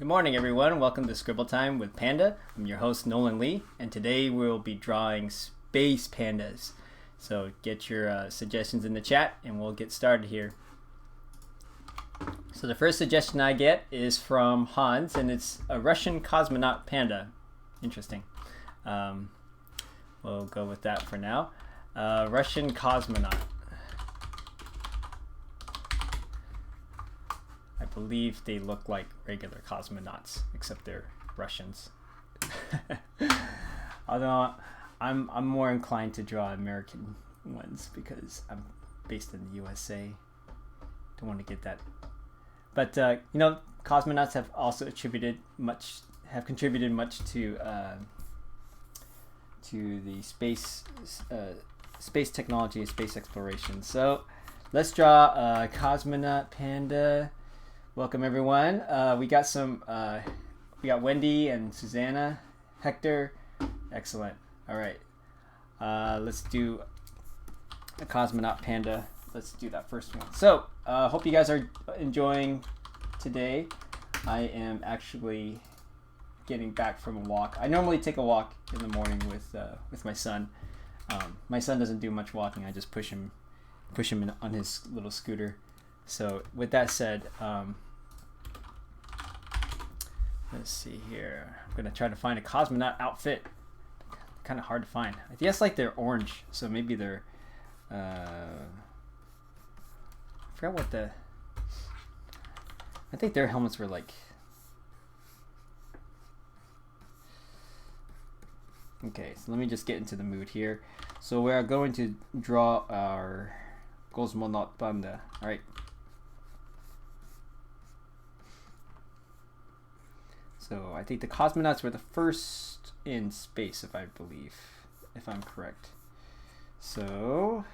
Good morning, everyone. Welcome to Scribble Time with Panda. I'm your host, Nolan Lee, and today we'll be drawing space pandas. So get your suggestions in the chat, and we'll get started here. So the first suggestion I get is from Hans, and it's a Russian cosmonaut panda. Interesting. We'll go with that for now. Russian cosmonaut. I believe they look like regular cosmonauts, except they're Russians. Although I'm more inclined to draw American ones because I'm based in the USA. Don't want to get that. But cosmonauts have also contributed much to the space technology and space exploration. So let's draw a cosmonaut panda. Welcome everyone. We got Wendy and Susanna, Hector. Excellent. All right. Let's do a cosmonaut panda. Let's do that first one. So hope you guys are enjoying today. I am actually getting back from a walk. I normally take a walk in the morning with my son. My son doesn't do much walking. I just push him on his little scooter. So with that said, let's see here. I'm gonna try to find a cosmonaut outfit. Kind of hard to find. I guess like they're orange, so maybe they're. I forgot what the. I think their helmets were like. Okay, so let me just get into the mood here. So we are going to draw our cosmonaut panda. All right. So I think the cosmonauts were the first in space, if I'm correct. So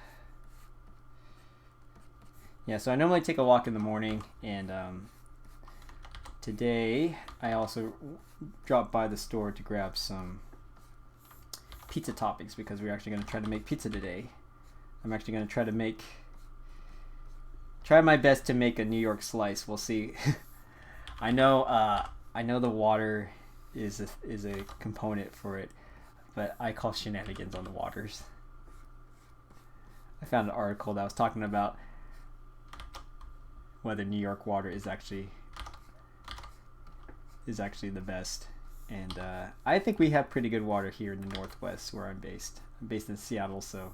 yeah, so I normally take a walk in the morning, and today I also dropped by the store to grab some pizza toppings because we're actually going to try to make pizza today. I'm actually going to try my best to make a New York slice. We'll see. I know the water is a component for it, but I call shenanigans on the waters. I found an article that was talking about whether New York water is actually the best, and I think we have pretty good water here in the Northwest where I'm based. I'm based in Seattle, so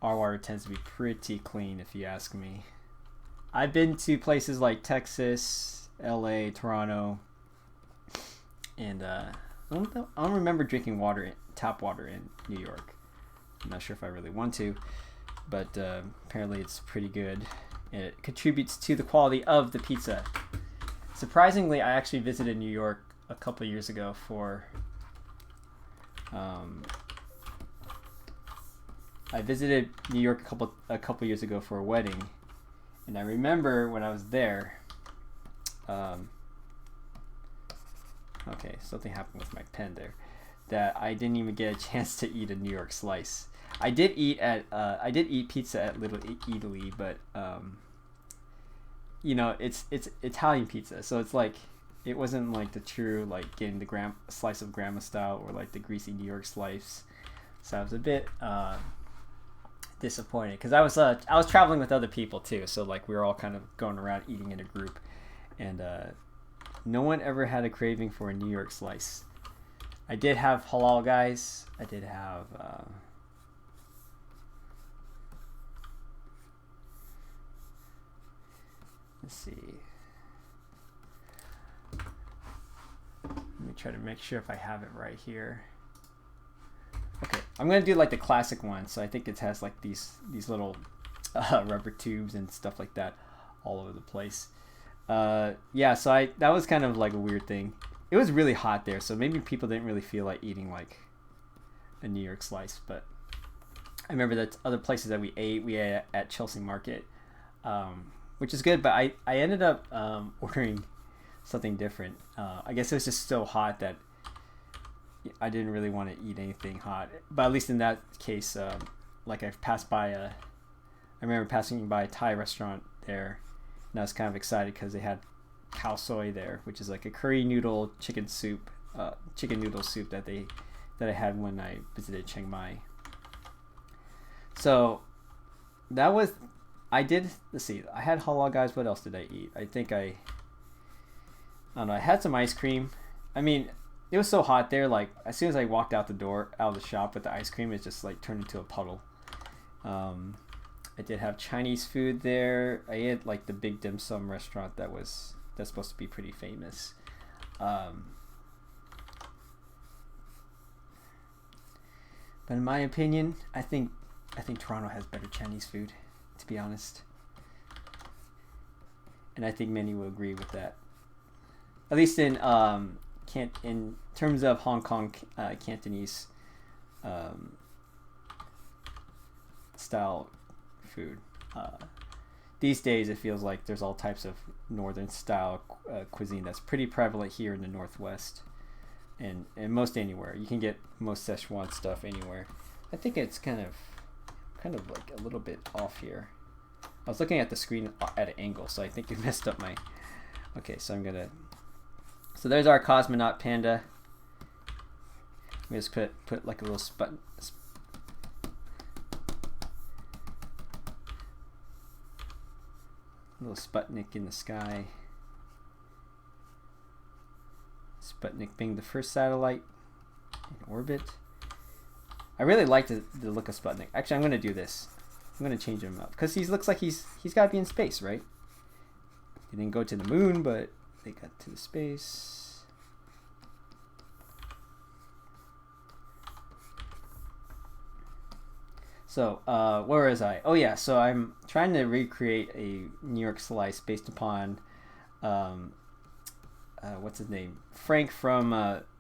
our water tends to be pretty clean, if you ask me. I've been to places like Texas, LA, Toronto, and I don't remember drinking tap water in New York. I'm not sure if I really want to, but apparently it's pretty good. It contributes to the quality of the pizza. Surprisingly, I actually visited New York a couple years ago for I visited New York a couple years ago for a wedding, and I remember when I was there. Okay, something happened with my pen there, that I didn't even get a chance to eat a New York slice. I did eat pizza at Little Italy, but it's Italian pizza, so it's like it wasn't like the true like getting the slice of grandma style or like the greasy New York slice. So I was a bit disappointed because I was traveling with other people too, so like we were all kind of going around eating in a group. And no one ever had a craving for a New York slice. I did have halal guys. I did have let's see. Let me try to make sure if I have it right here. Okay, I'm gonna do like the classic one. So I think it has like these little rubber tubes and stuff like that all over the place. Yeah, so that was kind of like a weird thing. It was really hot there, so maybe people didn't really feel like eating like a New York slice. But I remember that other places that we ate at Chelsea Market, which is good. But I ended up ordering something different. I guess it was just so hot that I didn't really want to eat anything hot. But at least in that case, like I remember passing by a Thai restaurant there. And I was kind of excited because they had khao soi there, which is like a curry noodle chicken soup, chicken noodle soup that I had when I visited Chiang Mai. So that was, let's see, I had halal, guys. What else did I eat? I don't know, I had some ice cream. I mean, it was so hot there, like as soon as I walked out of the shop with the ice cream, it just like turned into a puddle. I did have Chinese food there. I ate like the big dim sum restaurant that's supposed to be pretty famous. But in my opinion, I think Toronto has better Chinese food, to be honest. And I think many will agree with that. At least in terms of Hong Kong Cantonese style food. These days it feels like there's all types of northern style cuisine that's pretty prevalent here in the Northwest, and most anywhere. You can get most Szechuan stuff anywhere. I think it's kind of like a little bit off here. I was looking at the screen at an angle, so I think it messed up my... Okay, so so there's our cosmonaut Panda. We just put like a little Sputnik in the sky. Sputnik being the first satellite in orbit. I really like the look of Sputnik. Actually, I'm going to do this. I'm going to change him up because he looks like he's got to be in space, right? He didn't go to the moon, but they got to the space. So, where was I? Oh yeah, so I'm trying to recreate a New York slice based upon, what's his name? Frank from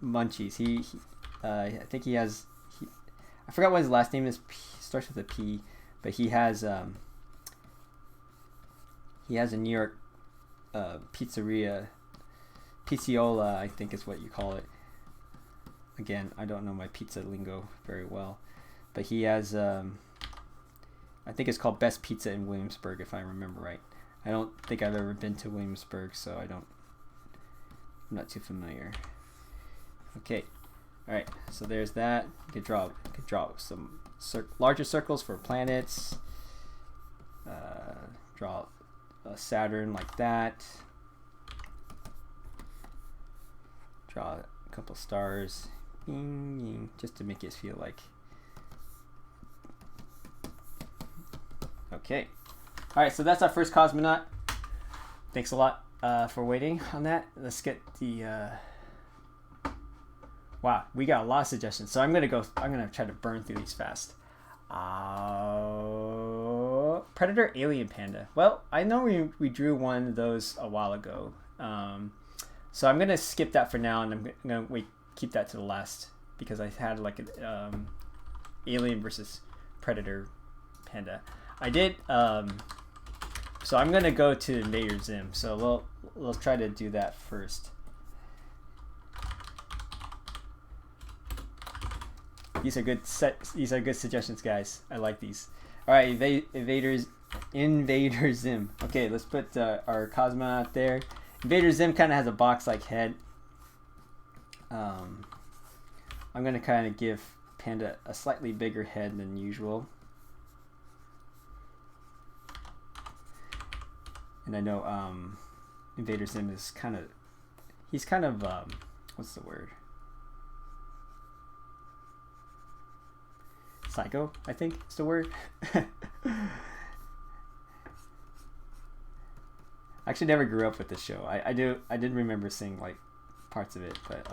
Munchies. I think he has, I forgot what his last name is. Starts with a P, but he has a New York pizzeria, Pizziola, I think is what you call it. Again, I don't know my pizza lingo very well. But he has, I think it's called Best Pizza in Williamsburg, if I remember right. I don't think I've ever been to Williamsburg, so I'm not too familiar. Okay, all right. So there's that. You could draw some larger circles for planets. Draw a Saturn like that. Draw a couple stars, just to make it feel like. Okay. All right, so that's our first cosmonaut. Thanks a lot for waiting on that. Let's get the... Wow, we got a lot of suggestions. So I'm gonna try to burn through these fast. Predator Alien Panda. Well, I know we drew one of those a while ago. So I'm gonna skip that for now, and I'm gonna keep that to the last because I had like an Alien versus Predator Panda. I did, so I'm gonna go to Invader Zim. So we'll try to do that first. These are good suggestions, guys. I like these. All right, Invader Zim. Okay, let's put our cosmonaut there. Invader Zim kind of has a box-like head. I'm gonna kind of give Panda a slightly bigger head than usual. And I know Invader Zim is he's kind of what's the word? Psycho, I think is the word. I actually never grew up with this show. I did remember seeing like parts of it, but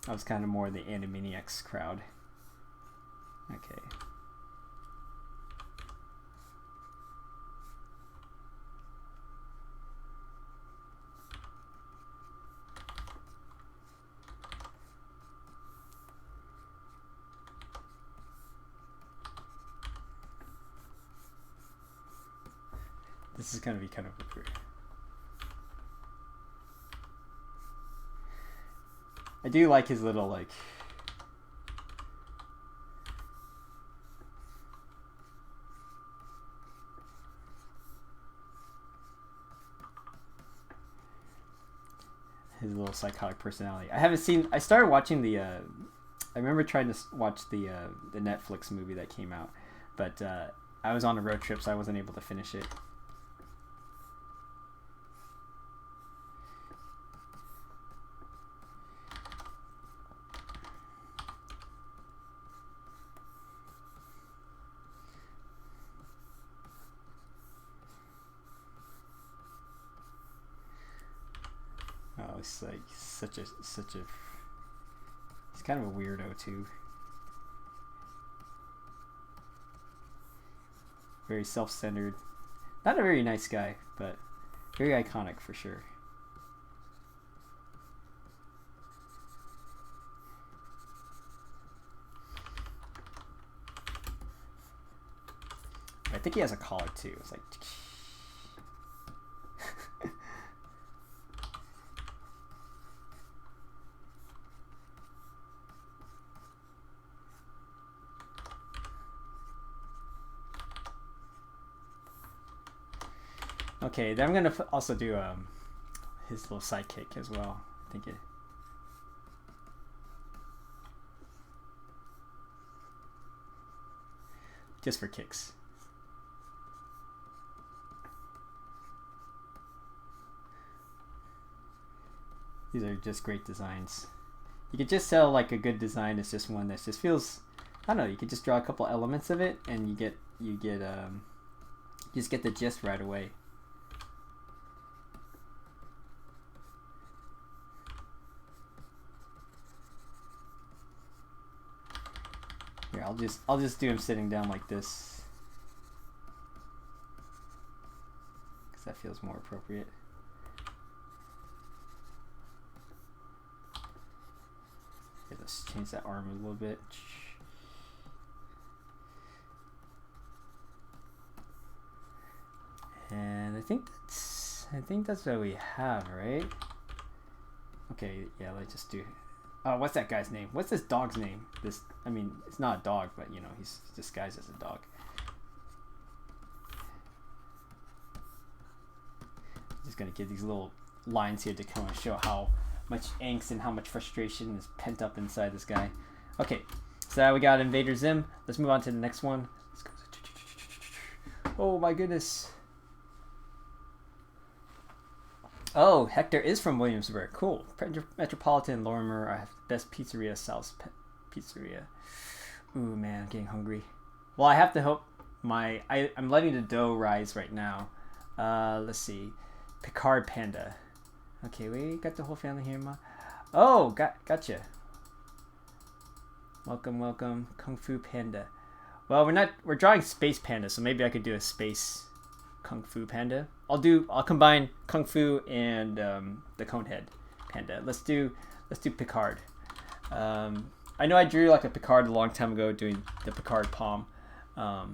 I was kind of more the Animaniacs crowd. Okay. This is going to be kind of weird. I do like his little like his little psychotic personality. I haven't seen. I started watching the. I remember trying to watch the Netflix movie that came out, but I was on a road trip, so I wasn't able to finish it. Oh, it's like such a. He's kind of a weirdo too. Very self-centered. Not a very nice guy, but very iconic for sure. I think he has a collar too. It's like. Okay, then I'm gonna also do his little sidekick as well. I think it. Just for kicks. These are just great designs. You could just sell like a good design as just one that just feels. I don't know. You could just draw a couple elements of it, and you just get the gist right away. Here, I'll just do him sitting down like this, because that feels more appropriate. Okay, let's change that arm a little bit. And I think that's what we have, right? Okay, yeah, let's just do. What's that guy's name? What's this dog's name? I mean, it's not a dog, but you know, he's disguised as a dog. I'm just gonna give these little lines here to kind of show how much angst and how much frustration is pent up inside this guy. Okay, so we got Invader Zim. Let's move on to the next one. Let's go. Oh my goodness. Oh, Hector is from Williamsburg. Cool. Metropolitan, Lorimer. I have the best pizzeria, Sal's Pizzeria. Ooh, man, I'm getting hungry. Well, I have to hope I'm letting the dough rise right now. Let's see. Picard Panda. Okay, we got the whole family here, Ma. Oh, gotcha. Welcome. Kung Fu Panda. Well, we're drawing Space Panda, so maybe I could do a Space Kung Fu Panda. I'll combine Kung Fu and the Conehead Panda. Let's do Picard. I know I drew like a Picard a long time ago doing the Picard palm, but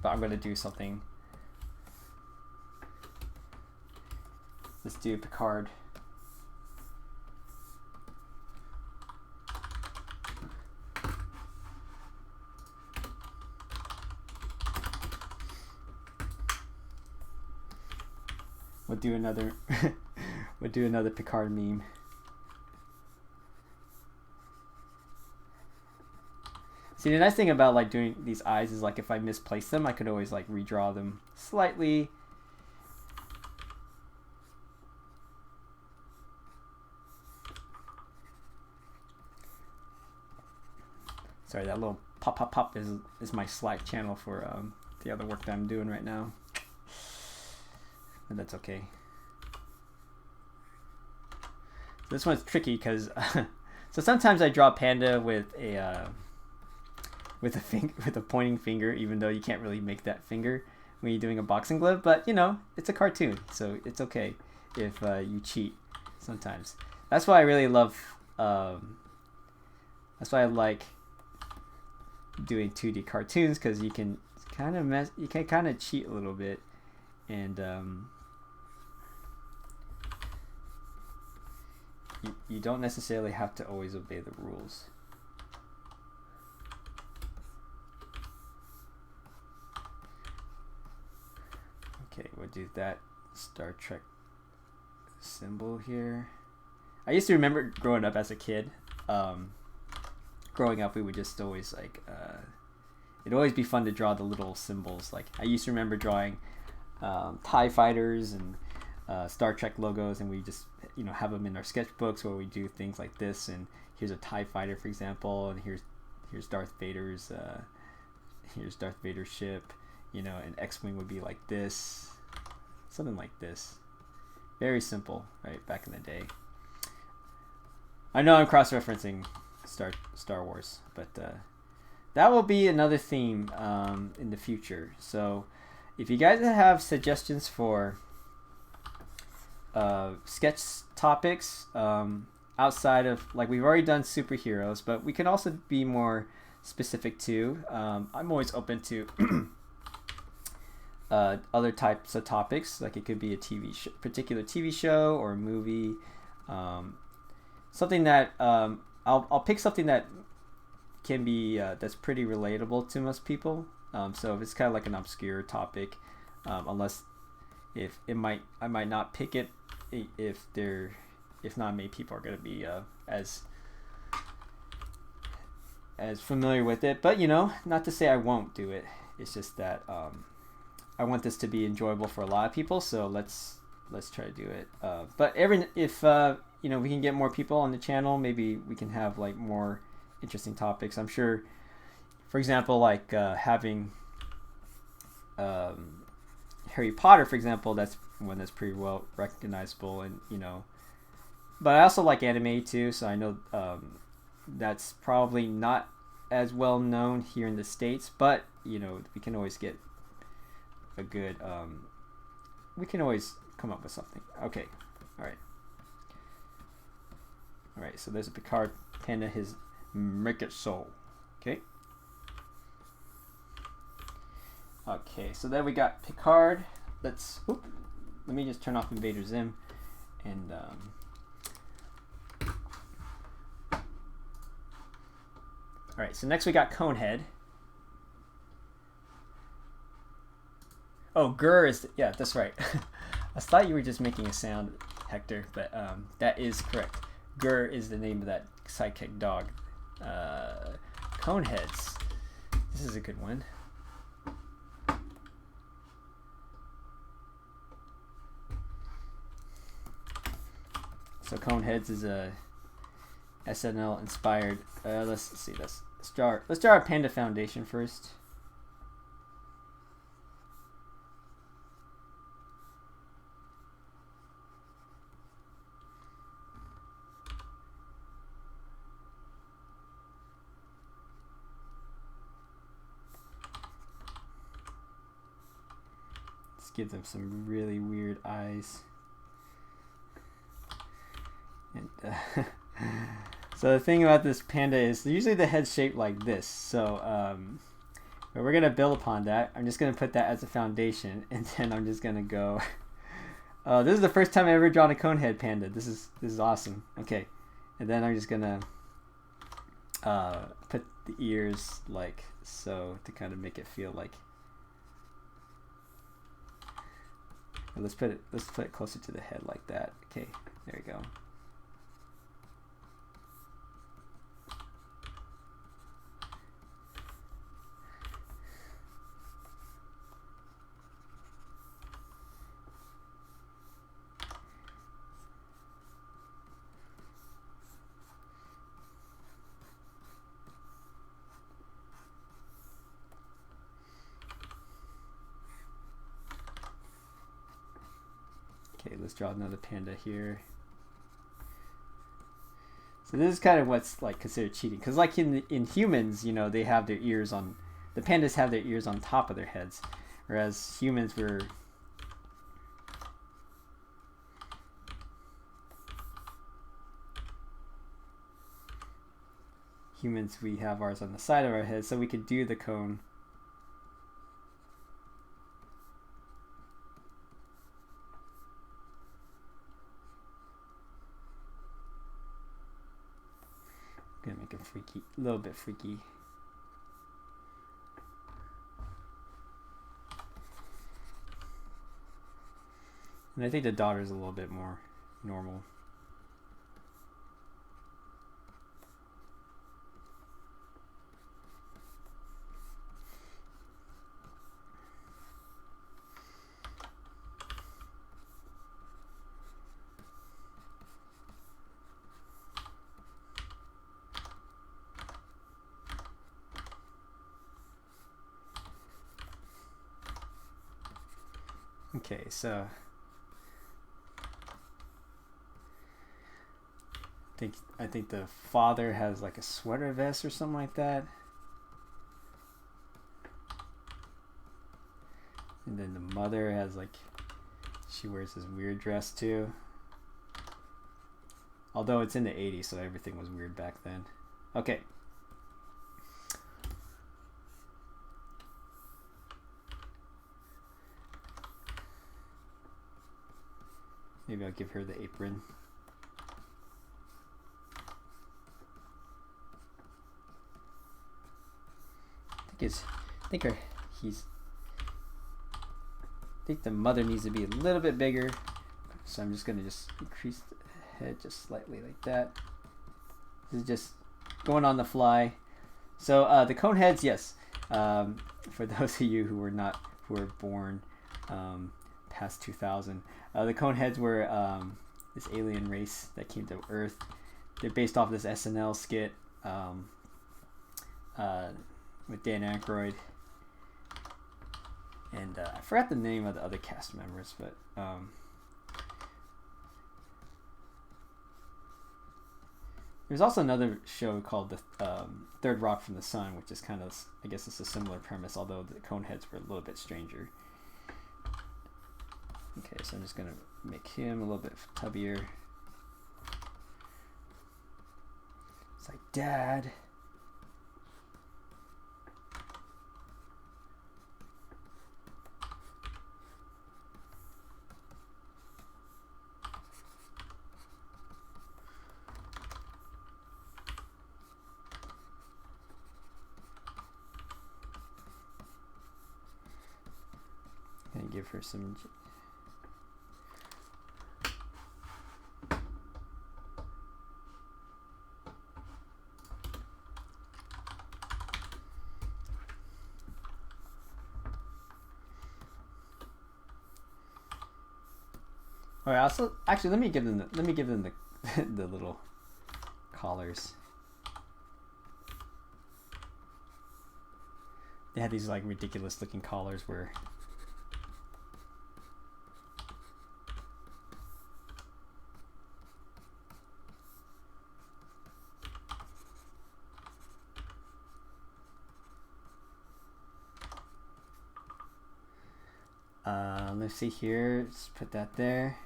I'm gonna do something. Let's do Picard. We'll do another Picard meme. See, the nice thing about like doing these eyes is like if I misplace them, I could always like redraw them slightly. Sorry, that little pop is my Slack channel for the other work that I'm doing right now. But that's okay. This one's tricky because so sometimes I draw Panda with a pointing finger, even though you can't really make that finger when you're doing a boxing glove. But you know, it's a cartoon, so it's okay if you cheat sometimes. That's why I really love. That's why I like doing 2D cartoons, because you can kind of cheat a little bit, and you don't necessarily have to always obey the rules. Okay, we'll do that Star Trek symbol here. I used to remember growing up as a kid. Growing up, we would just always like, it'd always be fun to draw the little symbols. Like I used to remember drawing TIE fighters and Star Trek logos, and we just have them in our sketchbooks where we do things like this. And here's a TIE fighter, for example, and here's Darth Vader's ship. An X-wing would be like this, something like this. Very simple, right? Back in the day. I know I'm cross-referencing Star Wars, but that will be another theme in the future. So if you guys have suggestions for sketch topics outside of, like, we've already done superheroes, but we can also be more specific too. I'm always open to other types of topics. Like it could be a particular TV show or a movie. Something that I'll pick something that can be that's pretty relatable to most people. So if it's kind of like an obscure topic, unless I might not pick it if not many people are going to be as familiar with it. But not to say I won't do it. It's just that I want this to be enjoyable for a lot of people. So let's try to do it. But if we can get more people on the channel, maybe we can have like more interesting topics. I'm sure, for example, like having Harry Potter, for example, that's one that's pretty well recognizable, and but I also like anime too, so I know that's probably not as well known here in the States, but we can always get a good we can always come up with something. Okay, all right, so there's a Picard Panda, his make it so. Okay, so then we got Picard. Let me just turn off Invader Zim, and all right, so next we got Conehead. Oh, Grr is yeah, that's right. I thought you were just making a sound, Hector, but that is correct. Grr is the name of that sidekick dog. Coneheads. This is a good one. So Coneheads is a SNL inspired. Let's see. Let's start our Panda Foundation first. Let's give them some really weird eyes. And, so the thing about this panda is usually the head's shaped like this. So but we're gonna build upon that. I'm just gonna put that as a foundation, and then I'm just gonna go. This is the first time I ever drawn a conehead panda. This is awesome. Okay, and then I'm just gonna put the ears like so to kind of make it feel like. Let's put it closer to the head like that. Okay, there we go. Okay, let's draw another panda here. So this is kind of what's like considered cheating, because like in humans, they have their ears on, the pandas have their ears on top of their heads, whereas humans we have ours on the side of our head, so we could do the cone. Gonna make it freaky, a little bit freaky. And I think the daughter's a little bit more normal. Okay, so I think the father has like a sweater vest or something like that. And then the mother has like, she wears this weird dress too. Although it's in the 80s, so everything was weird back then. Okay. Maybe I'll give her the apron. I think the mother needs to be a little bit bigger. So I'm just gonna increase the head just slightly like that. This is just going on the fly. So the cone heads, yes. For those of you who were born past 2000, the cone heads were this alien race that came to Earth. They're based off this SNL skit with Dan Aykroyd, and I forgot the name of the other cast members, but there's also another show called the Third Rock from the Sun, which is kind of, I guess it's a similar premise, although the cone heads were a little bit stranger. Okay, so I'm just gonna make him a little bit tubbier. It's like, Dad. And give her some. All right. Also, actually, let me give them the the little collars. They had these like ridiculous looking collars where. Let's see here. Let's put that there.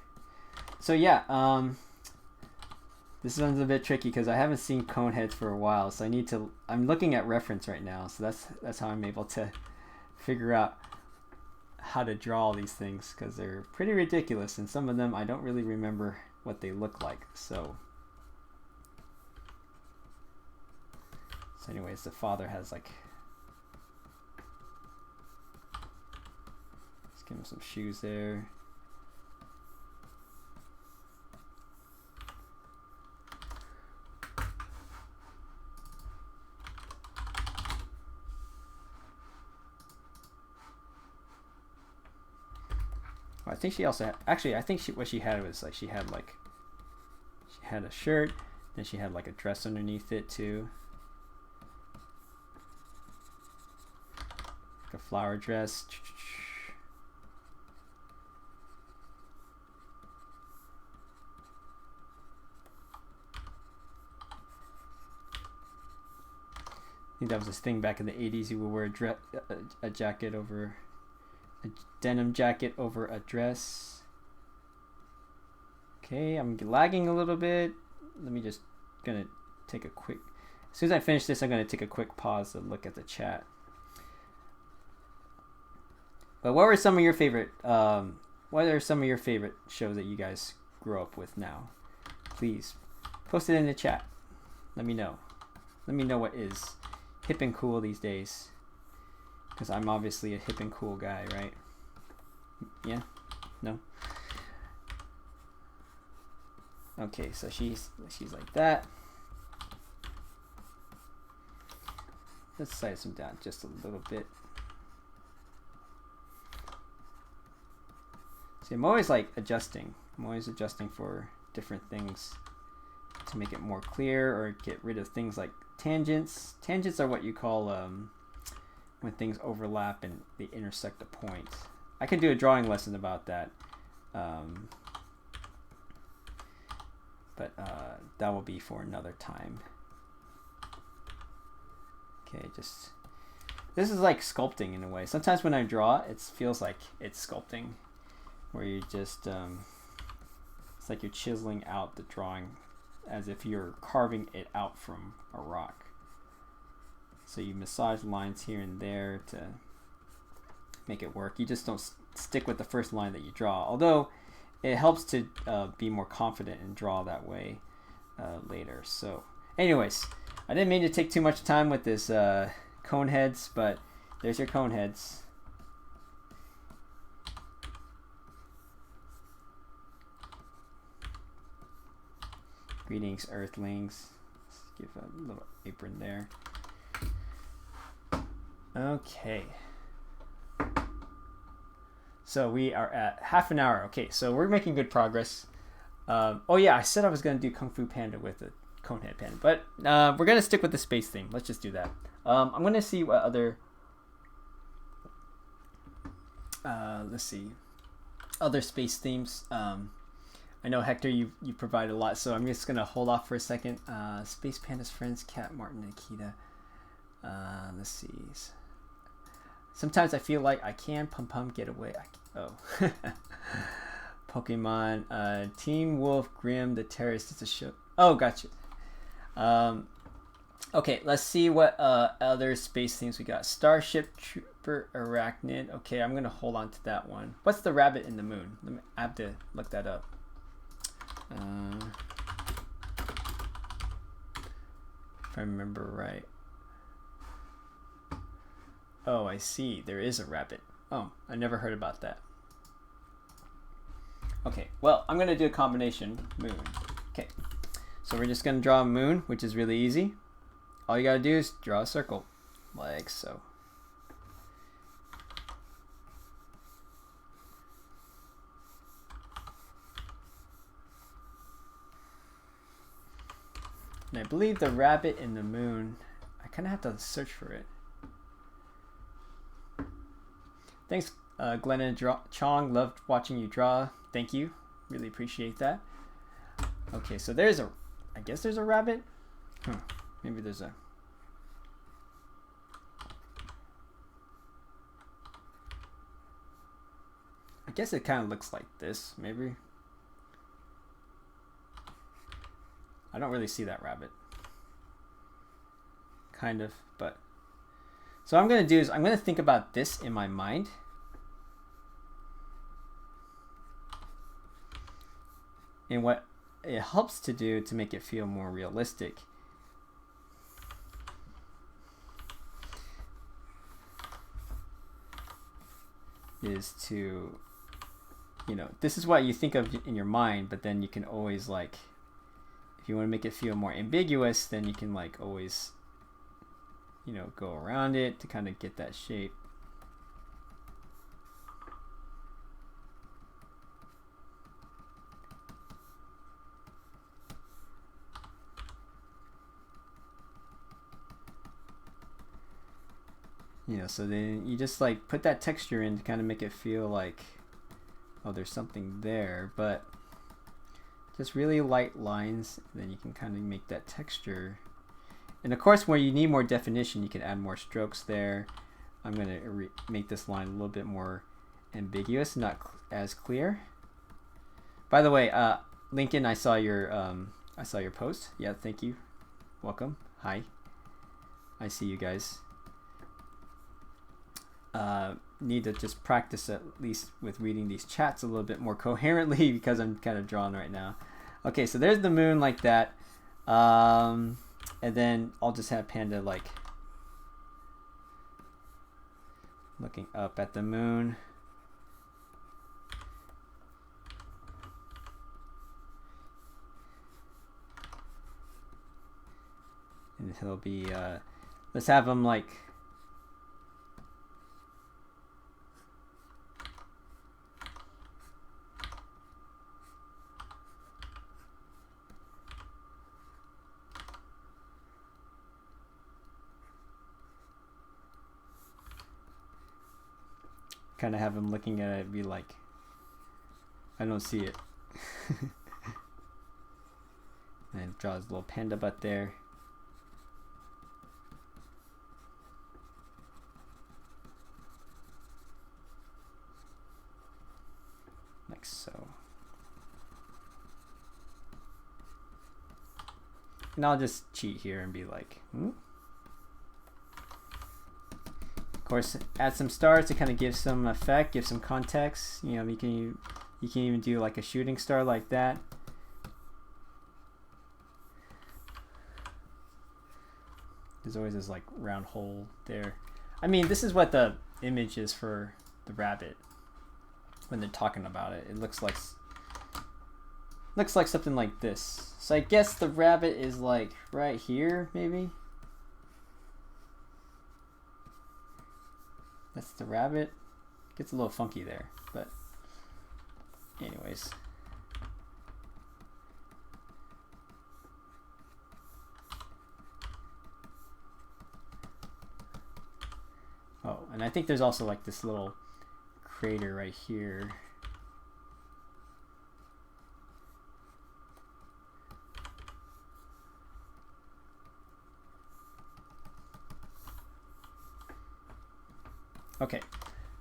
So yeah, this one's a bit tricky because I haven't seen cone heads for a while, so I'm looking at reference right now, so that's how I'm able to figure out how to draw all these things, because they're pretty ridiculous, and some of them I don't really remember what they look like. So anyways, the father has like, let's give him some shoes there. I think she also I think what she had was like she had a shirt, then she had like a dress underneath it too, like a flower dress. I think that was this thing back in the 80s. You would wear a jacket over. A denim jacket over a dress. Okay, I'm lagging a little bit. Let me just gonna take a quick. As soon as I finish this, I'm gonna take a quick pause to look at the chat. But what were some of your favorite? What are some of your favorite shows that you guys grew up with now? Please post it in the chat. Let me know. Let me know what is hip and cool these days. Because I'm obviously a hip and cool guy, right? Yeah? No? Okay, so she's like that. Let's size them down just a little bit. See, I'm always like adjusting. I'm always adjusting for different things to make it more clear or get rid of things like tangents. Tangents are what you call when things overlap and they intersect a point. I could do a drawing lesson about that. But that will be for another time. Okay, just this is like sculpting in a way. Sometimes when I draw, it feels like it's sculpting, where you just it's like you're chiseling out the drawing as if you're carving it out from a rock. So you massage lines here and there to make it work. You just don't stick with the first line that you draw, although it helps to be more confident and draw that way later. So anyways, I didn't mean to take too much time with this cone heads, but there's your cone heads. Greetings, Earthlings. Let's give a little apron there. Okay. So we are at half an hour. Okay, so we're making good progress. Oh yeah, I said I was going to do Kung Fu Panda with a Conehead Panda, but we're going to stick with the space theme. Let's just do that. I'm going to see what other, let's see, other space themes. I know, Hector, you provide a lot, so I'm just going to hold off for a second. Space Panda's friends, Cat, Martin, and Akita. Let's see. Sometimes I feel like I can pum get away. Oh. Pokemon. Team Wolf, Grim, the Terrorist. It's a show. Oh, gotcha. Okay, let's see what other space themes we got. Starship Trooper Arachnid. Okay, I'm going to hold on to that one. What's the rabbit in the moon? I have to look that up. If I remember right. Oh, I see. There is a rabbit. Oh, I never heard about that. Okay, well, I'm going to do a combination. Moon. Okay, so we're just going to draw a moon, which is really easy. All you got to do is draw a circle, like so. And I believe the rabbit in the moon, I kind of have to search for it. Thanks, Glenna Chong. Loved watching you draw. Thank you. Really appreciate that. Okay, so there's a, I guess there's a rabbit. Maybe there's a. I guess it kind of looks like this, maybe. I don't really see that rabbit. Kind of, but. So what I'm going to do is I'm going to think about this in my mind. And what it helps to do to make it feel more realistic is to, you know, this is what you think of in your mind, but then you can always, like, if you want to make it feel more ambiguous, then you can, like, always, you know, go around it to kind of get that shape. You know, so then you just like put that texture in to kind of make it feel like, oh, there's something there, but just really light lines, then you can kind of make that texture. And of course, where you need more definition, you can add more strokes there. I'm going to make this line a little bit more ambiguous, not as clear. By the way, Lincoln, I saw your post. Yeah, thank you. Welcome. Hi. I see you guys. Need to just practice at least with reading these chats a little bit more coherently because I'm kind of drawn right now. Okay, so there's the moon like that. And then I'll just have Panda like looking up at the moon. and he'll be let's have him like kind of have him looking at it, be like, I don't see it. And draws a little panda butt there. Like so. And I'll just cheat here and be like, Of course, add some stars to kind of give some effect, give some context. You know, you can even do like a shooting star like that. There's always this like round hole there. I mean, this is what the image is for the rabbit when they're talking about it. It looks like something like this. So I guess the rabbit is like right here, maybe. That's the rabbit. Gets a little funky there, but anyways. Oh, and I think there's also like this little crater right here. Okay,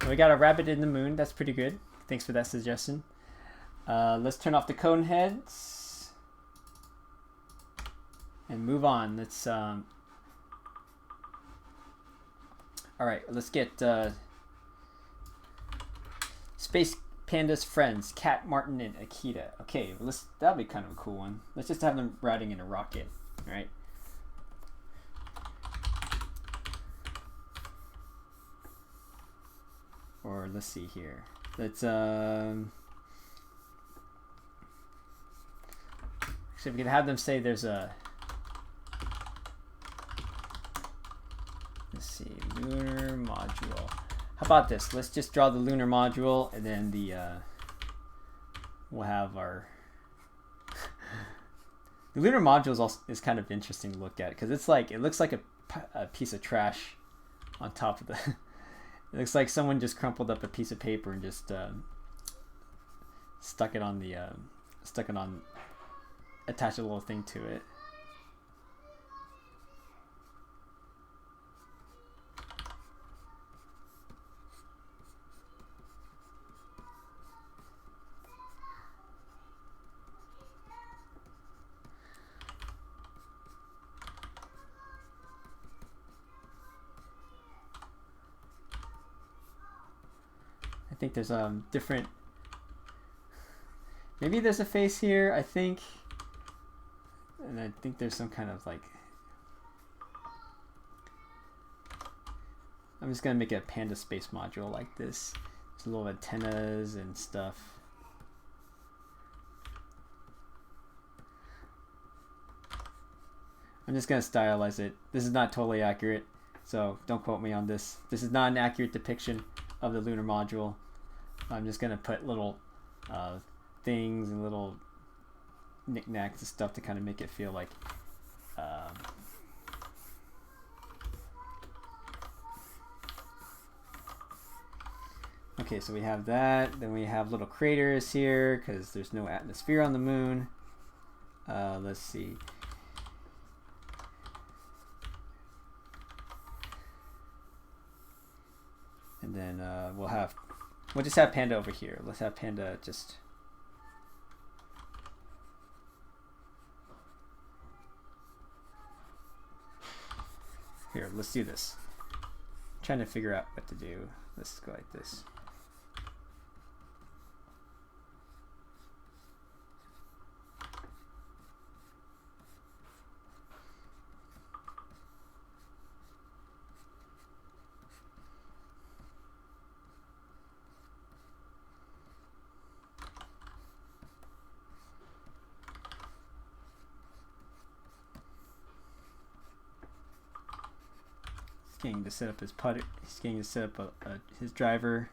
so we got a rabbit in the moon. That's pretty good. Thanks for that suggestion. Let's turn off the cone heads and move on. Let's all right, let's get Space Panda's friends, Cat, Martin, and Akita. Okay, that'll be kind of a cool one. Let's just have them riding in a rocket, all right? Or let's see here. Let's actually, we could have them say there's a, let's see, lunar module. How about this? Let's just draw the lunar module, and then the we'll have our the lunar module is kind of interesting to look at because it's like, it looks like a piece of trash on top of the it looks like someone just crumpled up a piece of paper and just stuck it on, attached a little thing to it. I think there's different, maybe there's a face here, I think, and I think there's some kind of like, I'm just gonna make a Panda space module like this. There's little antennas and stuff. I'm just gonna stylize it. This is not totally accurate, so don't quote me on this. This is not an accurate depiction of the lunar module. I'm just gonna put little things and little knickknacks and stuff to kind of make it feel like okay, so we have that. Then we have little craters here because there's no atmosphere on the moon. Let's see. And then we'll just have Panda over here. Let's have Panda just, here, let's do this. I'm trying to figure out what to do. Let's go like this. He's getting to set up his putter. He's getting to set up his driver.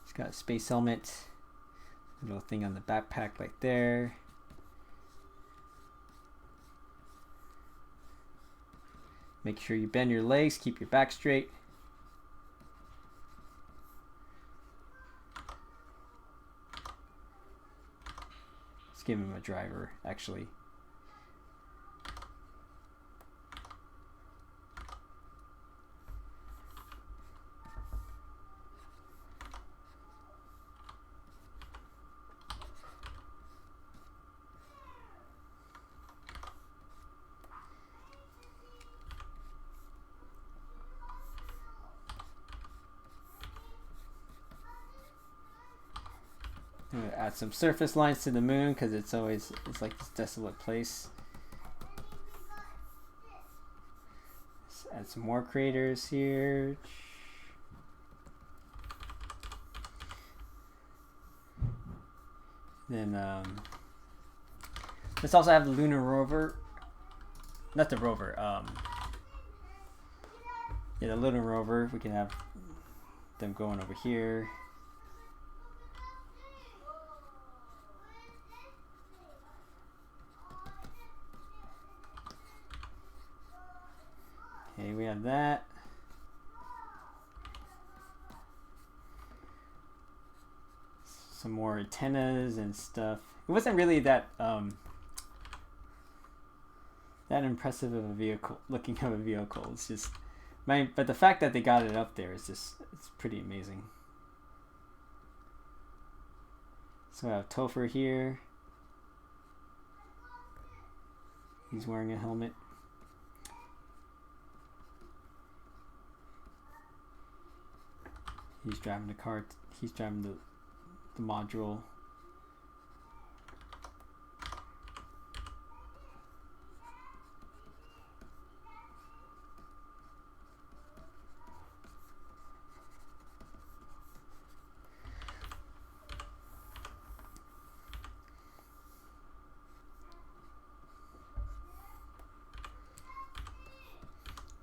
He's got a space helmet. Little thing on the backpack right there. Make sure you bend your legs, keep your back straight. Let's give him a driver, actually. I'm gonna add some surface lines to the moon because it's like this desolate place. Let's add some more craters here. Then let's also have the lunar rover. Not the rover. Yeah, the lunar rover. We can have them going over here. Okay, we have that. Some more antennas and stuff. It wasn't really that that impressive of a vehicle, looking of a vehicle. It's just but the fact that they got it up there is just, it's pretty amazing. So I have Topher here. He's wearing a helmet. He's driving the car. He's driving the module.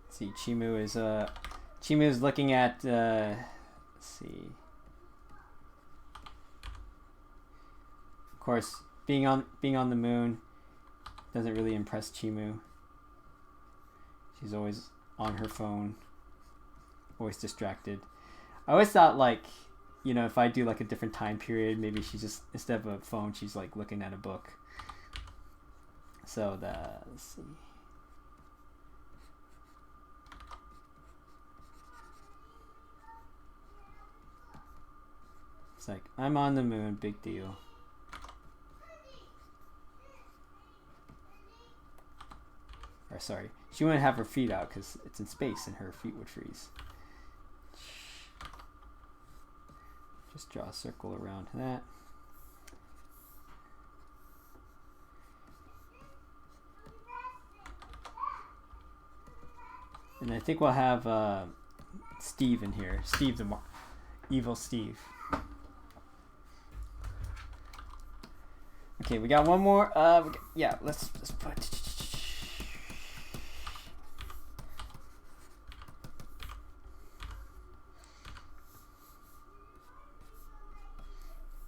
Let's see, Chimu is looking at. Let's see. Of course, being on the moon doesn't really impress Chimu. She's always on her phone, always distracted. I always thought, like, you know, if I do like a different time period, maybe she just, instead of a phone, she's like looking at a book. So let's see. It's like, I'm on the moon, big deal. Or sorry, she wouldn't have her feet out because it's in space and her feet would freeze. Just draw a circle around that. And I think we'll have Steve in here. Steve the evil Steve. Okay, we got one more. Yeah, let's put.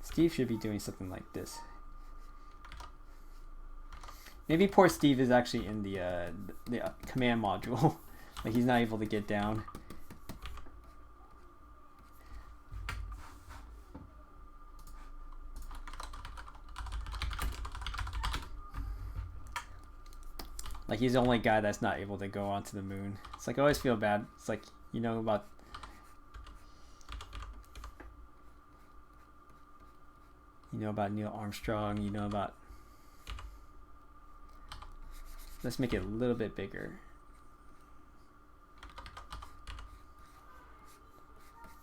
Steve should be doing something like this. Maybe poor Steve is actually in the command module. Like, he's not able to get down. Like, he's the only guy that's not able to go onto the moon. It's like, I always feel bad. It's like, you know about Neil Armstrong, you know about. Let's make it a little bit bigger.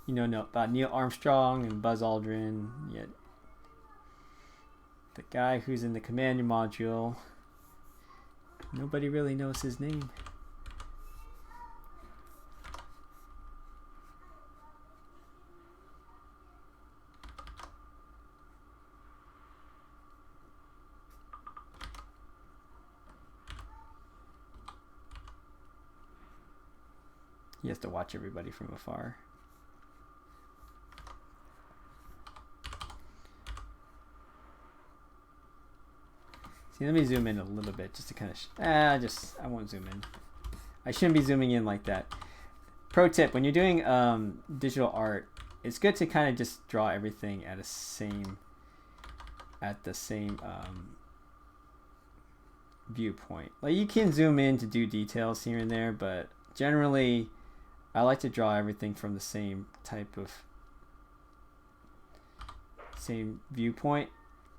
You know about Neil Armstrong and Buzz Aldrin. Yeah. The guy who's in the command module. Nobody really knows his name. He has to watch everybody from afar. See, let me zoom in a little bit just to kind of, I won't zoom in. I shouldn't be zooming in like that. Pro tip, when you're doing digital art, it's good to kind of just draw everything at the same viewpoint. Like you can zoom in to do details here and there, but generally I like to draw everything from the same viewpoint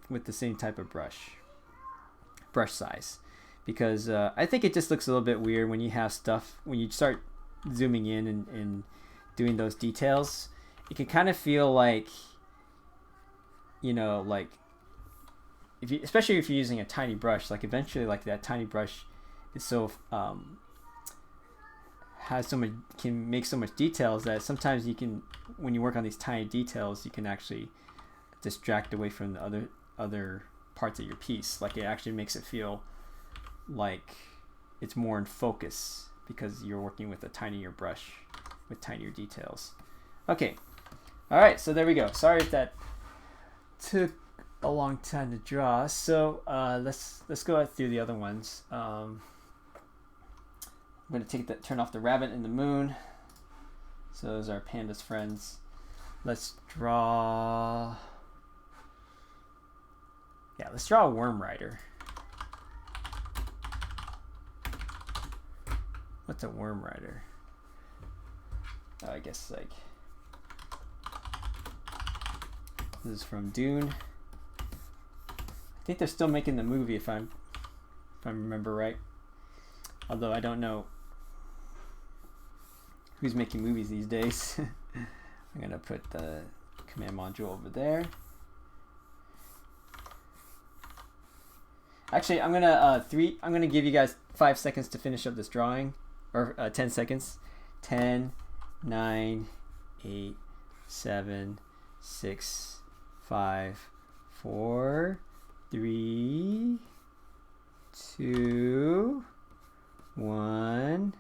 with the same type of brush size, because I think it just looks a little bit weird when you have stuff, when you start zooming in and doing those details. It can kind of feel like, you know, like if you, especially if you're using a tiny brush, like eventually like that tiny brush is so has so much, can make so much details that sometimes you can, when you work on these tiny details, you can actually distract away from the other parts of your piece. Like it actually makes it feel like it's more in focus because you're working with a tinier brush with tinier details. Okay, all right, so there we go. Sorry if that took a long time to draw. So let's go through the other ones. I'm going to turn off the rabbit and the moon. So those are Pandas friends. Let's draw. Yeah, let's draw a worm rider. What's a worm rider? Oh, I guess like this is from Dune. I think they're still making the movie if I remember right. Although I don't know who's making movies these days. I'm gonna put the command module over there. Actually, I'm gonna give you guys 5 seconds to finish up this drawing, or 10 seconds. 10, 9, 8, 7, 6, 5, 4, 3, 2, 1,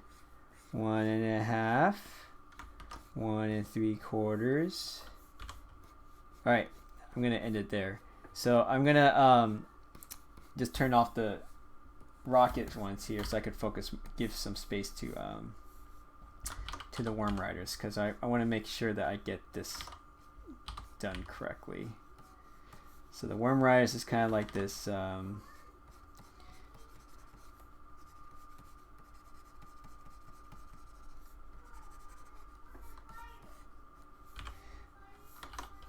1.5, 1 3/4. All right, I'm gonna end it there. So I'm gonna just turn off the rocket ones here so I could focus, give some space to the worm riders, because I want to make sure that I get this done correctly. So the worm riders is kind of like this I'm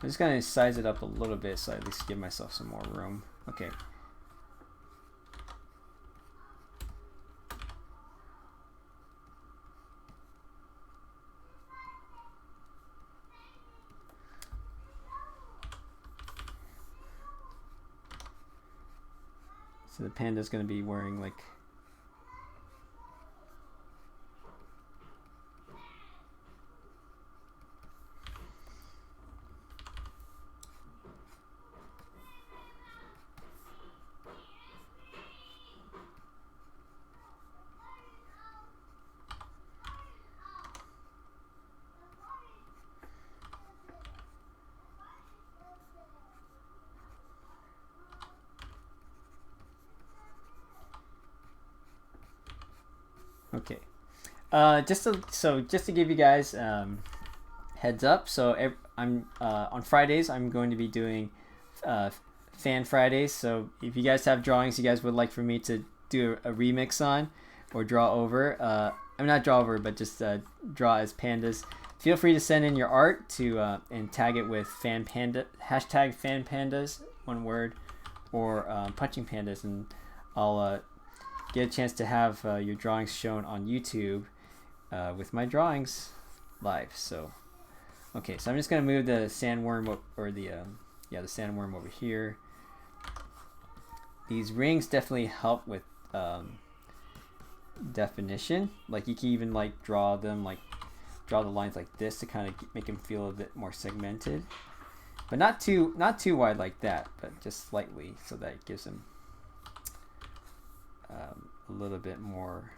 just going to size it up a little bit so I at least give myself some more room. Okay. So the panda's going to be wearing like okay. Just to give you guys heads up, so I'm on Fridays I'm going to be doing Fan Fridays. So if you guys have drawings you guys would like for me to do a remix on or draw over, I'm not draw over, but just draw as pandas, feel free to send in your art to and tag it with hashtag fan pandas, one word, or punching pandas, and I'll get a chance to have your drawings shown on YouTube with my drawings live. So okay, so I'm just gonna move the sandworm or the sandworm over here. These rings definitely help with definition. Like you can even like draw the lines like this to kind of make them feel a bit more segmented, but not too wide like that, but just slightly, so that it gives them a little bit more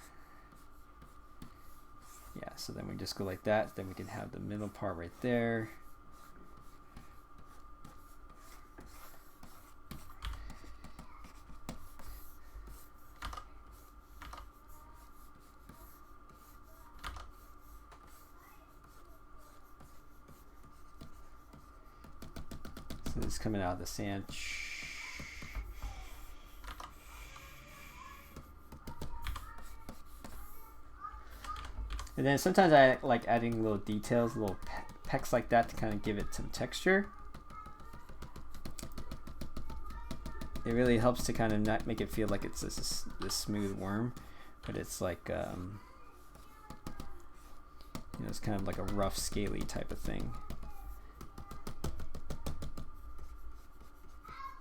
Yeah, so then we just go like that. Then we can have the middle part right there. So this is coming out of the sand. And then sometimes I like adding little details, little pecks like that to kind of give it some texture. It really helps to kind of not make it feel like it's this smooth worm, but it's like, you know, it's kind of like a rough, scaly type of thing.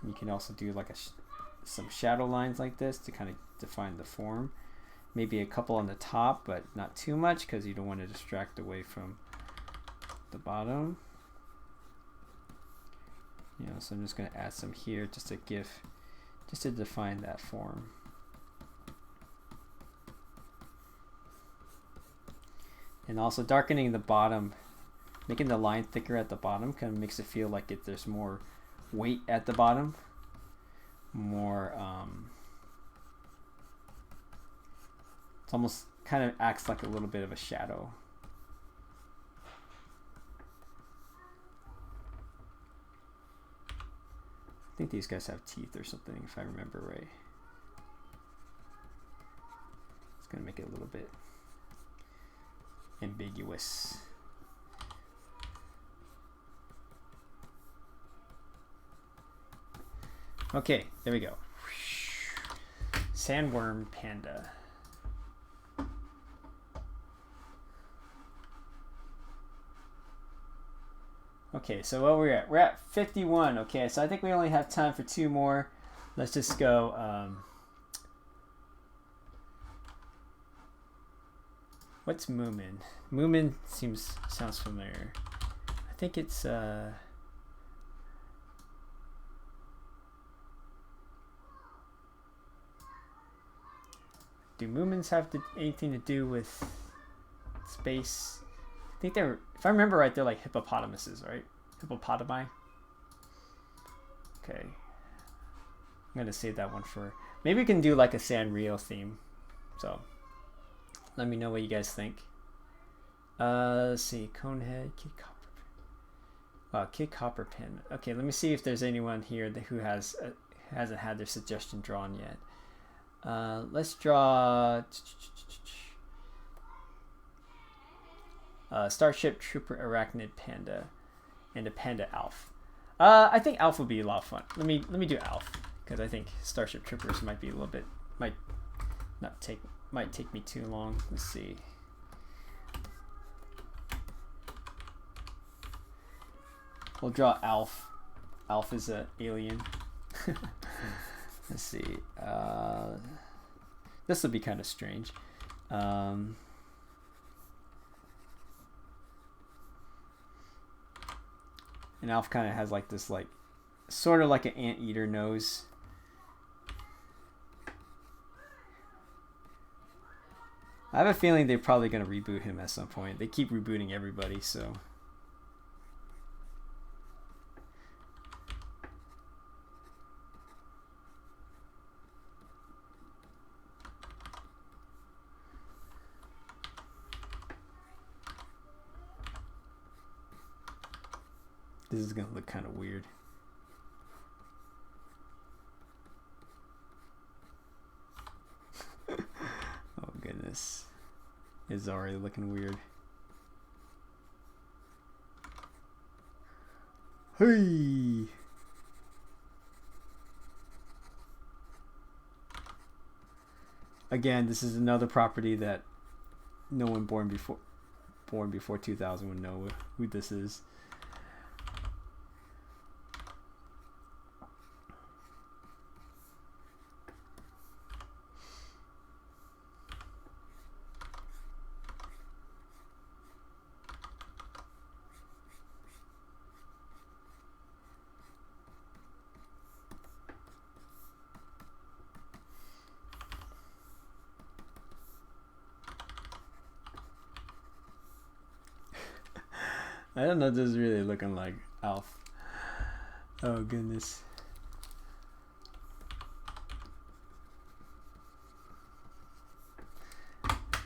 You can also do like some shadow lines like this to kind of define the form. Maybe a couple on the top, but not too much because you don't want to distract away from the bottom. You know, so I'm just going to add some here just to define that form. And also darkening the bottom, making the line thicker at the bottom kind of makes it feel like there's more weight at the bottom, more it almost kind of acts like a little bit of a shadow. I think these guys have teeth or something, if I remember right. It's gonna make it a little bit ambiguous. Okay, there we go. Sandworm panda. Okay, so what we're at? We're at 51. Okay, so I think we only have time for 2 more. Let's just go. What's Moomin? Moomin sounds familiar. I think it's do Moomins have anything to do with space? I think they're, if I remember right, they're like hippopotamuses, right? Hippopotami. Okay. I'm gonna save that one for, maybe we can do like a Sanrio theme. So let me know what you guys think. Let's see, Conehead, Kid Copperpin. Kid Copperpin. Okay, let me see if there's anyone here who hasn't had their suggestion drawn yet. Let's draw Starship Trooper Arachnid Panda and a Panda Alf. I think Alf would be a lot of fun. Let me do Alf because I think Starship Troopers might be a little bit might take me too long. Let's see. We'll draw Alf. Alf is an alien. Let's see. This will be kind of strange. And Alf kind of has like this, like, sort of like an anteater nose. I have a feeling they're probably going to reboot him at some point. They keep rebooting everybody, so. This is going to look kind of weird. Oh goodness. It's already looking weird. Hey! Again, this is another property that no one born before 2000 would know who this is. I don't know if this is really looking like Alf. Oh goodness.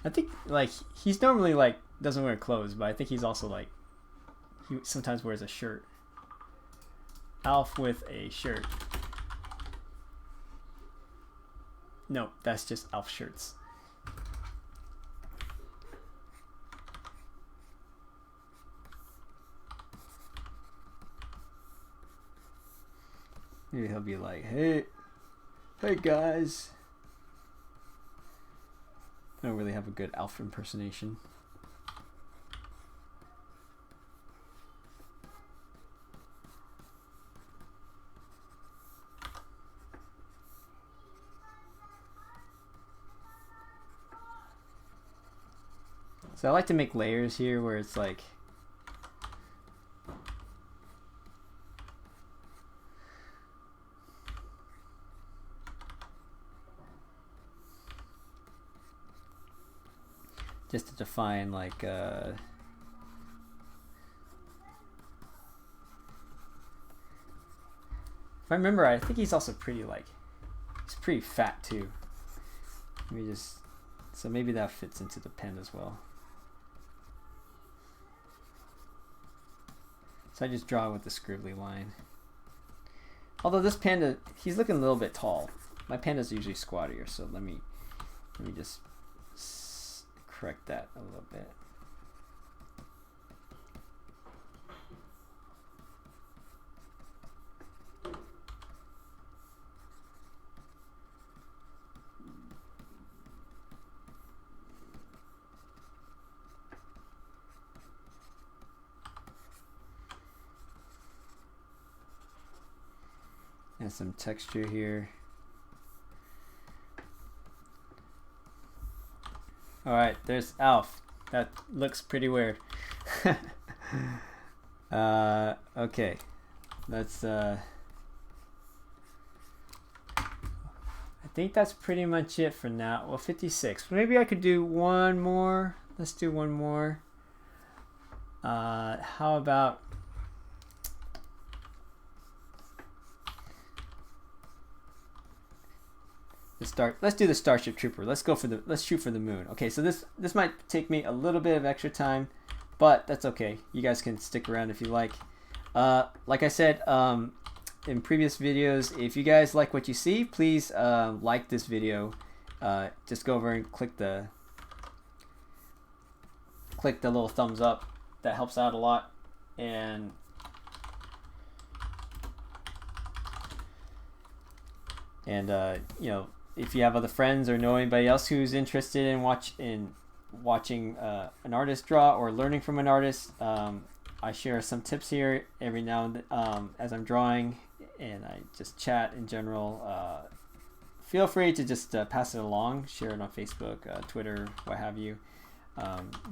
I think like he's normally like doesn't wear clothes, but I think he's also like he sometimes wears a shirt. Alf with a shirt. No, that's just Alf shirts. Maybe he'll be like, hey guys. I don't really have a good Alf impersonation. So I like to make layers here where it's like just to define like if I remember, I think he's also pretty like he's pretty fat too. Let me just so maybe that fits into the pen as well. So I just draw with the scribbly line. Although this panda, he's looking a little bit tall. My pandas are usually squattier, so let me just correct that a little bit. And some texture here. All right, there's Alf. That looks pretty weird. Okay, let's. I think that's pretty much it for now. Well, 56. Maybe I could do one more. Let's do one more. How about? Let's do the Starship Trooper. Let's shoot for the moon. Okay, so this might take me a little bit of extra time, but that's okay. You guys can stick around if you like. Like I said in previous videos, if you guys like what you see, please like this video. Just go over and click the little thumbs up. That helps out a lot. And you know, if you have other friends or know anybody else who's interested in watching an artist draw or learning from an artist, I share some tips here every now and then as I'm drawing, and I just chat in general. Feel free to just pass it along, share it on Facebook, Twitter, what have you.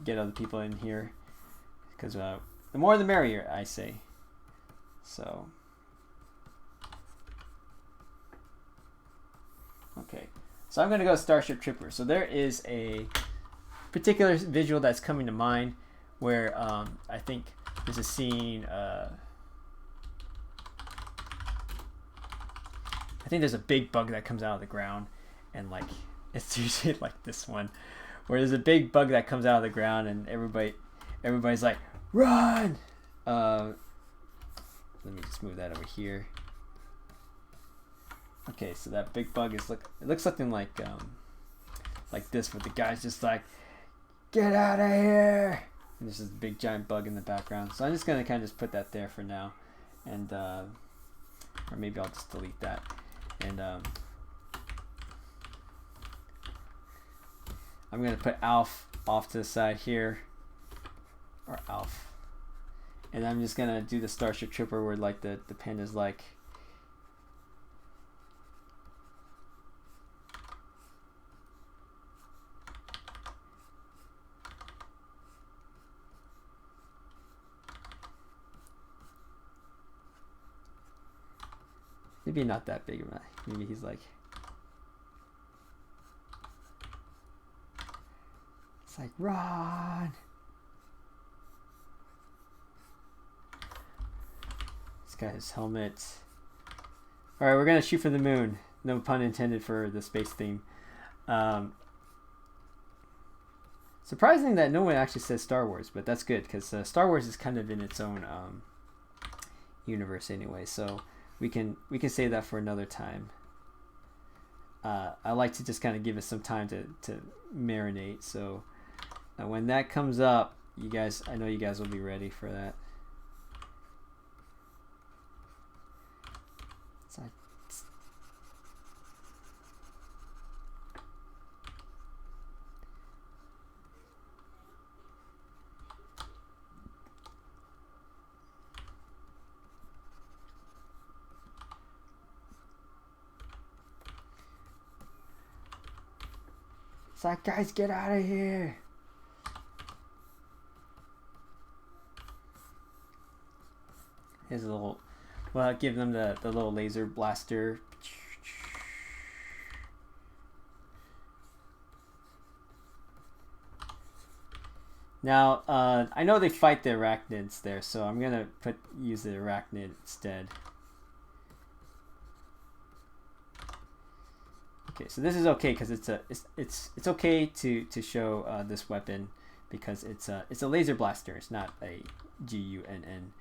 Get other people in here, because the more the merrier, I say. So. Okay, so I'm going to go Starship Trooper. So there is a particular visual that's coming to mind where I think there's a scene. I think there's a big bug that comes out of the ground, and like it's usually like this one, where there's a big bug that comes out of the ground, and everybody's like, run! Let me just move that over here. Okay, so that big bug is it looks something like this, but the guy's just like, get out of here! And there's this big giant bug in the background. So I'm just gonna kind of just put that there for now, and or maybe I'll just delete that. And I'm gonna put Alf off to the side here, or Alf, and I'm just gonna do the Starship Trooper where like the panda's like. Maybe not that big of a, maybe he's like, it's like, run! got his helmet. All right, we're gonna shoot for the moon. No pun intended for the space theme. Surprising that no one actually says Star Wars, but that's good because Star Wars is kind of in its own universe anyway. So we can save that for another time. I like to just kind of give it some time to marinate. So when that comes up, you guys, I know you guys will be ready for that. It's like, guys, get out of here. Here's a little, well, give them the little laser blaster. Now, I know they fight the arachnids there, so I'm gonna use the arachnid instead. Okay, so this is okay because it's okay to show this weapon because it's a laser blaster. It's not a GUNN.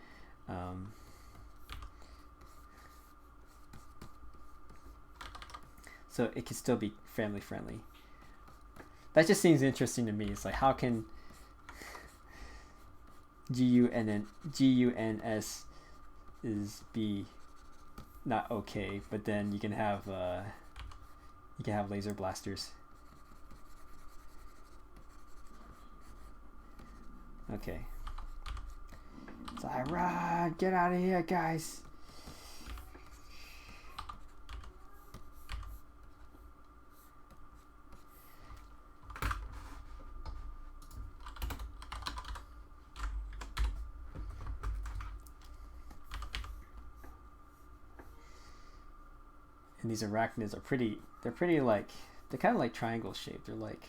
So it can still be family friendly. That just seems interesting to me. It's like, how can GUNS is be not okay, but then you can have laser blasters. Okay. So I run, get out of here, guys. And these arachnids are pretty, they're pretty like, they're kind of like triangle shaped. They're like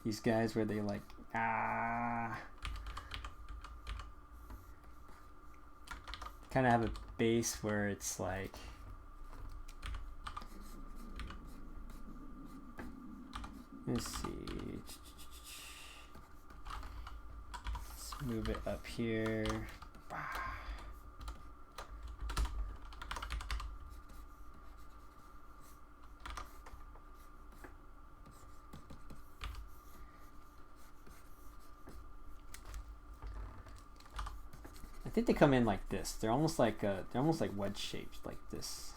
these guys where they like, kind of have a base where it's like, let's see, let's move it up here. I think they come in like this. They're almost like wedge shaped like this.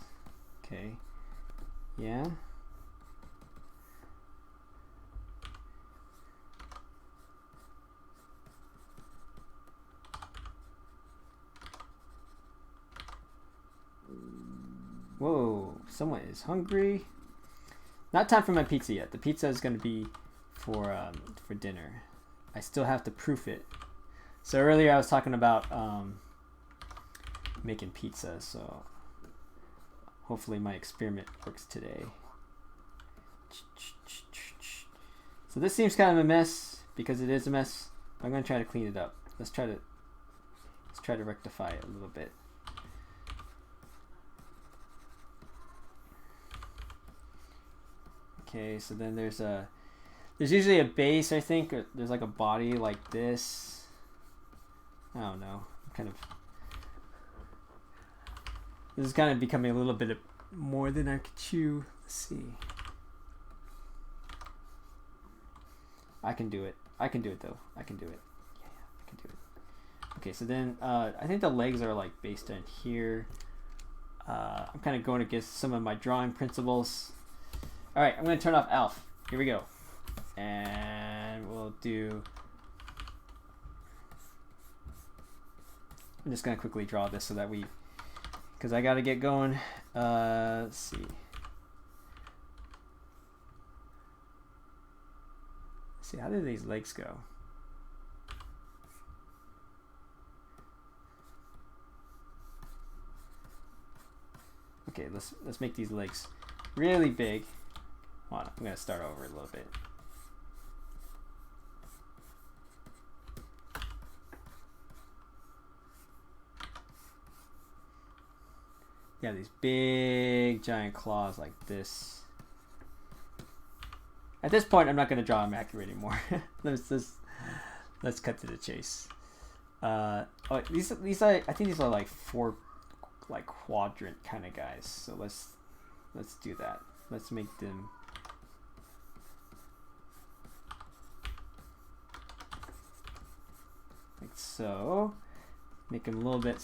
Okay. Yeah. Whoa, someone is hungry. Not time for my pizza yet. The pizza is going to be for dinner. I still have to proof it. So earlier I was talking about making pizza, so hopefully my experiment works today. So this seems kind of a mess because it is a mess. I'm gonna try to clean it up. Let's try to rectify it a little bit. Okay, so then there's usually a base, I think. Or there's like a body like this. I don't know. This is kind of becoming a little bit more than I could chew. Let's see. I can do it. I can do it though. I can do it. Yeah, I can do it. Okay, so then I think the legs are like based on here. I'm kind of going against some of my drawing principles. All right, I'm going to turn off Alf. Here we go. And we'll do... I'm just going to quickly draw this so that we... Because I got to get going. Let's see. Let's see, how do these legs go? Okay, let's make these legs really big. Hold on, I'm going to start over a little bit. You have these big giant claws like this. At this point, I'm not going to draw them accurate anymore. Let's cut to the chase. Oh, these are, I think these are like 4 like quadrant kind of guys. So let's do that. Let's make them like so. Make them a little bit.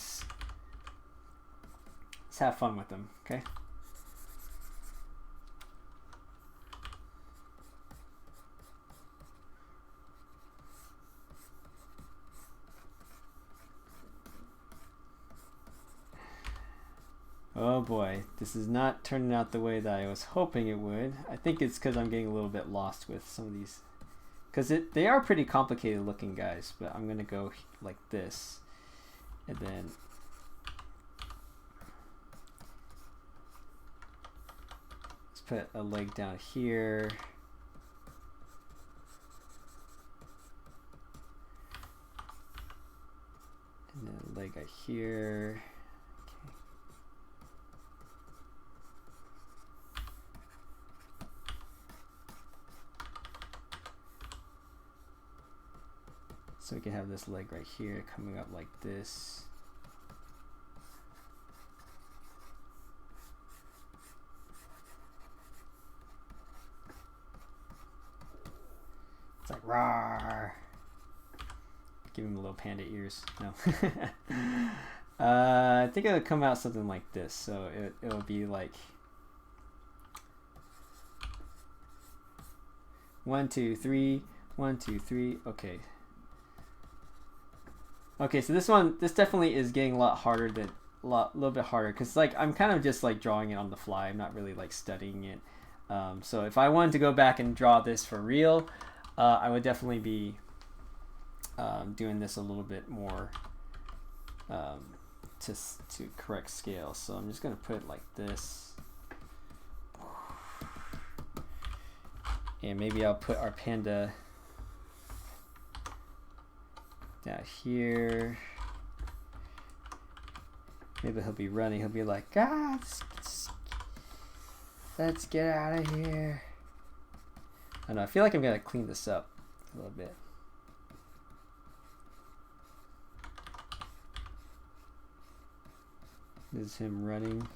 Let's have fun with them, okay? Oh boy, this is not turning out the way that I was hoping it would. I think it's because I'm getting a little bit lost with some of these. Because they are pretty complicated looking guys, but I'm going to go like this. And then let's put a leg down here. And then a leg right here. Okay. So we can have this leg right here coming up like this. It's like rawr. Give him a little panda ears. No. I think it'll come out something like this. So it'll be like 1, 2, 3, 1, 2, 3. Okay. Okay, so this definitely is getting a lot harder than little bit harder because like I'm kind of just like drawing it on the fly. I'm not really like studying it. So if I wanted to go back and draw this for real, I would definitely be doing this a little bit more to correct scale. So I'm just gonna put it like this, and maybe I'll put our panda down here. Maybe he'll be running. He'll be like, God, let's get out of here. I don't know. I feel like I'm gonna clean this up a little bit. This is him running.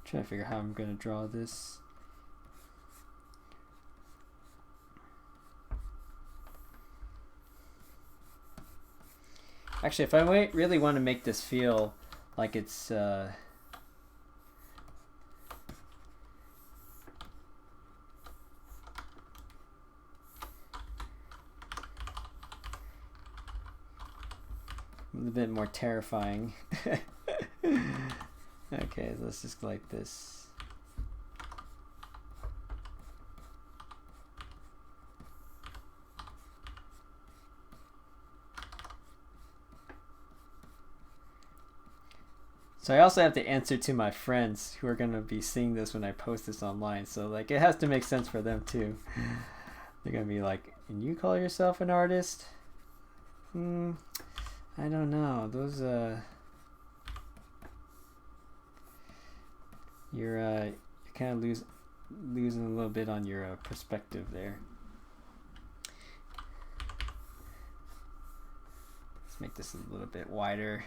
Trying to figure out how I'm going to draw this. Actually, if I really want to make this feel like it's a bit more terrifying. Okay, so let's just go like this. So I also have to answer to my friends who are going to be seeing this when I post this online. So like it has to make sense for them too. They're going to be like, "And you call yourself an artist?" I don't know. Those you're kind of losing a little bit on your perspective there. Let's make this a little bit wider.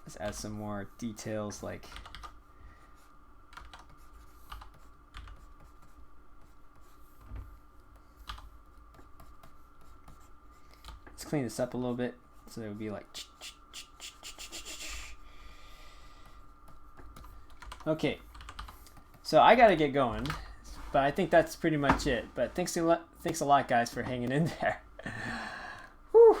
Let's add some more details like let's clean this up a little bit so it would be like okay. So I gotta get going, but I think that's pretty much it. But thanks a lot guys for hanging in there. Whew.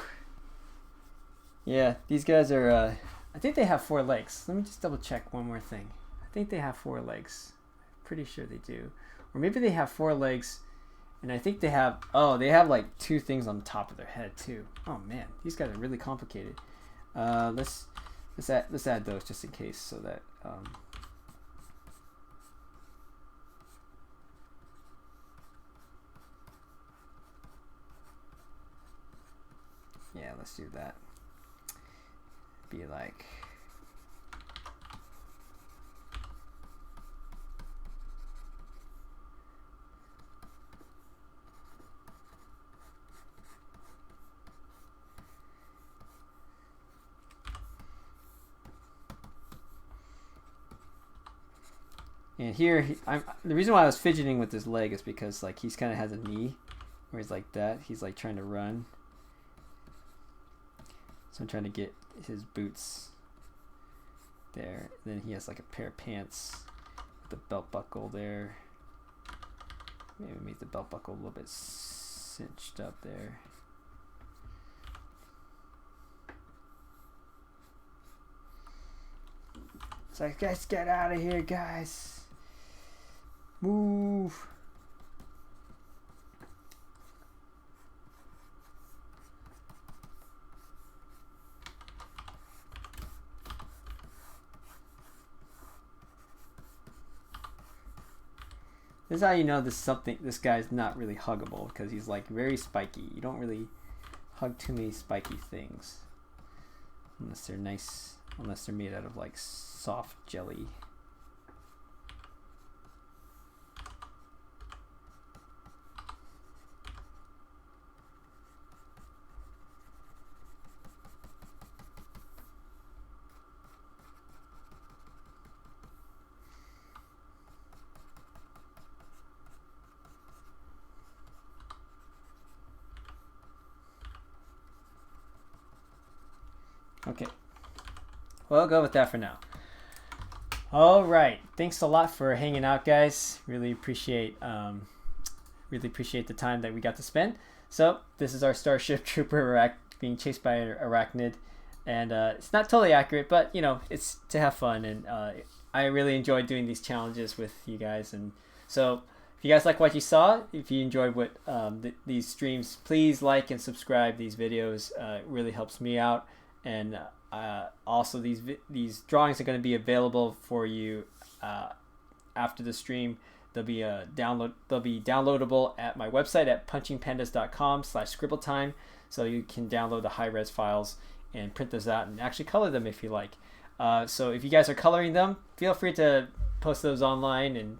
Yeah, these guys are I think they have 4 legs. Let me just double check one more thing. I think they have 4 legs. Pretty sure they do. or maybe they have 4 legs, and I think they have, oh, they have like 2 things on the top of their head too. Oh man, these guys are really complicated. Let's add those just in case, so that yeah, let's do that. Be like, and here the reason why I was fidgeting with this leg is because like he's kind of has a knee where he's like that. He's like trying to run. So I'm trying to get his boots there. Then he has like a pair of pants with the belt buckle there. Maybe make the belt buckle a little bit cinched up there. It's like, guys, get out of here, guys. Move. This is how you know this guy's not really huggable, because he's like very spiky. You don't really hug too many spiky things unless they're nice, unless they're made out of like soft jelly. Okay, well, I'll go with that for now. All right, thanks a lot for hanging out, guys. Really appreciate the time that we got to spend. So this is our Starship Trooper being chased by an arachnid, and it's not totally accurate, but you know, it's to have fun, and I really enjoyed doing these challenges with you guys. And so if you guys like what you saw, if you enjoyed what these streams, please like and subscribe these videos. It really helps me out. And also these drawings are going to be available for you after the stream. They'll be downloadable at my website at punchingpandas.com/scribbletime, so you can download the high-res files and print those out and actually color them if you like. So if you guys are coloring them, feel free to post those online and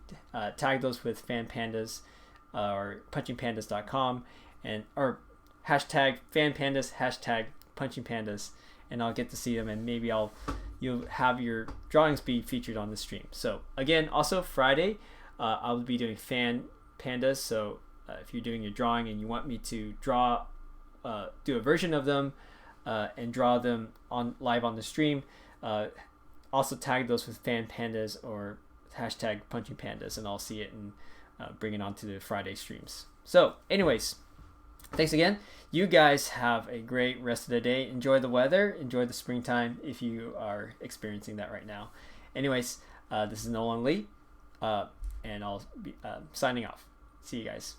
tag those with fanpandas or punchingpandas.com or hashtag fanpandas, hashtag punchingpandas. And I'll get to see them, and maybe you'll have your drawings be featured on the stream. So again, also Friday, I'll be doing fan pandas. So if you're doing your drawing and you want me to do a version of them and draw them live on the stream, also tag those with fan pandas or hashtag punching pandas, and I'll see it and bring it onto the Friday streams. So anyways, thanks again. You guys have a great rest of the day. Enjoy the weather. Enjoy the springtime if you are experiencing that right now. Anyways, this is Nolan Lee, and I'll be signing off. See you guys.